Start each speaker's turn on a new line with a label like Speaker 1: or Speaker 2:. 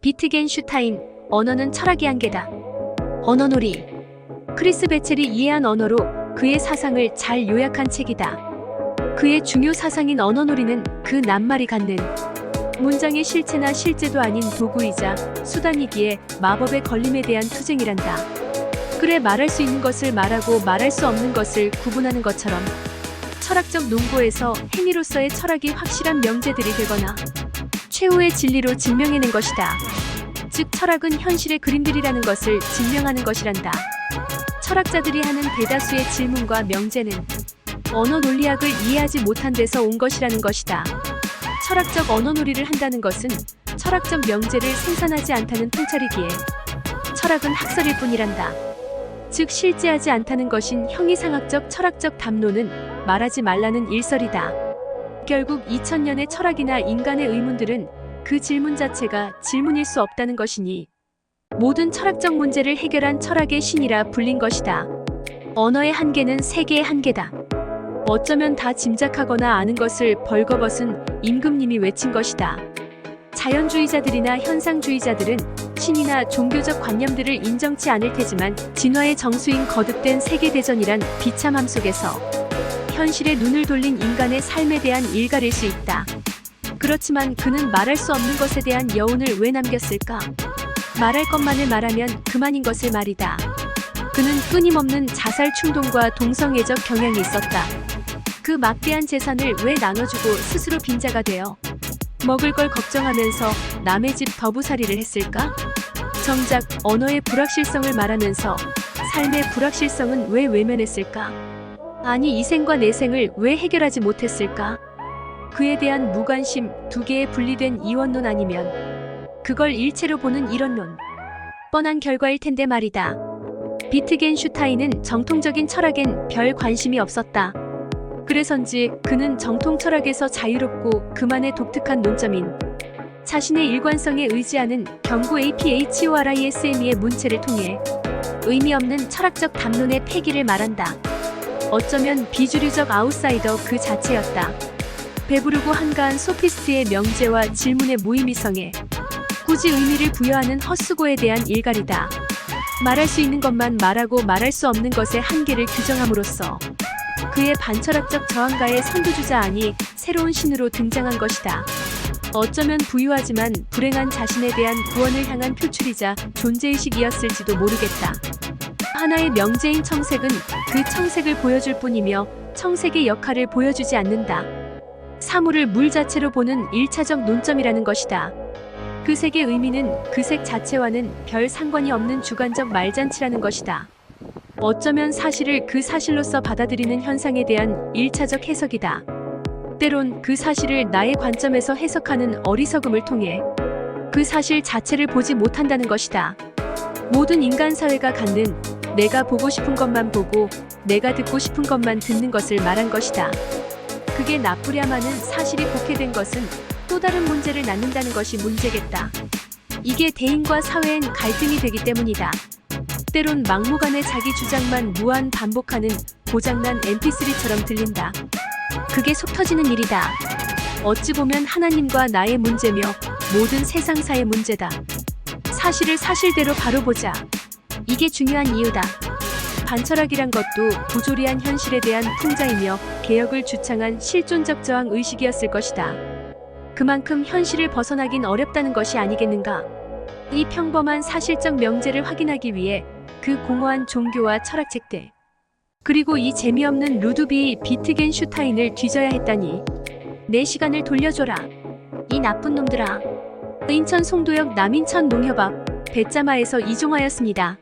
Speaker 1: 비트겐슈타인, 언어는 철학의 한계다. 언어놀이. 크리스 베첼이 이해한 언어로 그의 사상을 잘 요약한 책이다. 그의 중요 사상인 언어놀이는 그 낱말이 갖는 문장의 실체나 실제도 아닌 도구이자 수단이기에 마법의 걸림에 대한 투쟁이란다. 그래, 말할 수 있는 것을 말하고 말할 수 없는 것을 구분하는 것처럼 철학적 논고에서 행위로서의 철학이 확실한 명제들이 되거나 최후의 진리로 증명해낸 것이다. 즉, 철학은 현실의 그림들이라는 것을 증명하는 것이란다. 철학자들이 하는 대다수의 질문과 명제는 언어 논리학을 이해하지 못한 데서 온 것이라는 것이다. 철학적 언어놀이를 한다는 것은 철학적 명제를 생산하지 않다는 통찰이기에 철학은 학설일 뿐이란다. 즉, 실제하지 않다는 것인 형이상학적 철학적 담론은 말하지 말라는 일설이다. 결국 2000년의 철학이나 인간의 의문들은 그 질문 자체가 질문일 수 없다는 것이니 모든 철학적 문제를 해결한 철학의 신이라 불린 것이다. 언어의 한계는 세계의 한계다. 어쩌면 다 짐작하거나 아는 것을 벌거벗은 임금님이 외친 것이다. 자연주의자들이나 현상주의자들은 신이나 종교적 관념들을 인정치 않을 테지만 진화의 정수인 거듭된 세계대전이란 비참함 속에서 현실에 눈을 돌린 인간의 삶에 대한 일갈일 수 있다. 그렇지만 그는 말할 수 없는 것에 대한 여운을 왜 남겼을까? 말할 것만을 말하면 그만인 것을 말이다. 그는 끊임없는 자살 충동과 동성애적 경향이 있었다. 그 막대한 재산을 왜 나눠주고 스스로 빈자가 되어 먹을 걸 걱정하면서 남의 집 더부살이를 했을까? 정작 언어의 불확실성을 말하면서 삶의 불확실성은 왜 외면했을까? 아니, 이 생과 내 생을 왜 해결하지 못했을까? 그에 대한 무관심, 두 개의 분리된 이원론 아니면 그걸 일체로 보는 이론론. 뻔한 결과일 텐데 말이다. 비트겐슈타인은 정통적인 철학엔 별 관심이 없었다. 그래서인지 그는 정통 철학에서 자유롭고 그만의 독특한 논점인 자신의 일관성에 의지하는 경구 APHORISME의 문체를 통해 의미 없는 철학적 담론의 폐기를 말한다. 어쩌면 비주류적 아웃사이더 그 자체였다. 배부르고 한가한 소피스트의 명제와 질문의 무의미성에 굳이 의미를 부여하는 헛수고에 대한 일갈이다. 말할 수 있는 것만 말하고 말할 수 없는 것의 한계를 규정함으로써 그의 반철학적 저항가의 선두주자 아니 새로운 신으로 등장한 것이다. 어쩌면 부유하지만 불행한 자신에 대한 구원을 향한 표출이자 존재의식이었을지도 모르겠다. 하나의 명제인 청색은 그 청색을 보여줄 뿐이며 청색의 역할을 보여주지 않는다. 사물을 물 자체로 보는 1차적 논점이라는 것이다. 그 색의 의미는 그 색 자체와는 별 상관이 없는 주관적 말잔치라는 것이다. 어쩌면 사실을 그 사실로서 받아들이는 현상에 대한 1차적 해석이다. 때론 그 사실을 나의 관점에서 해석하는 어리석음을 통해 그 사실 자체를 보지 못한다는 것이다. 모든 인간 사회가 갖는 내가 보고 싶은 것만 보고 내가 듣고 싶은 것만 듣는 것을 말한 것이다. 그게 나쁘랴마는 사실이 곡해된 것은 또 다른 문제를 낳는다는 것이 문제겠다. 이게 대인과 사회엔 갈등이 되기 때문이다. 때론 막무가내 자기 주장만 무한 반복하는 고장난 mp3처럼 들린다. 그게 속 터지는 일이다. 어찌 보면 하나님과 나의 문제며 모든 세상사의 문제다. 사실을 사실대로 바로 보자. 이게 중요한 이유다. 반철학이란 것도 부조리한 현실에 대한 풍자이며 개혁을 주창한 실존적 저항 의식이었을 것이다. 그만큼 현실을 벗어나긴 어렵다는 것이 아니겠는가? 이 평범한 사실적 명제를 확인하기 위해 그 공허한 종교와 철학책들, 그리고 이 재미없는 루드비 비트겐슈타인을 뒤져야 했다니. 내 시간을 돌려줘라. 이 나쁜 놈들아. 인천 송도역 남인천 농협 앞 배짜마에서 이종화였습니다.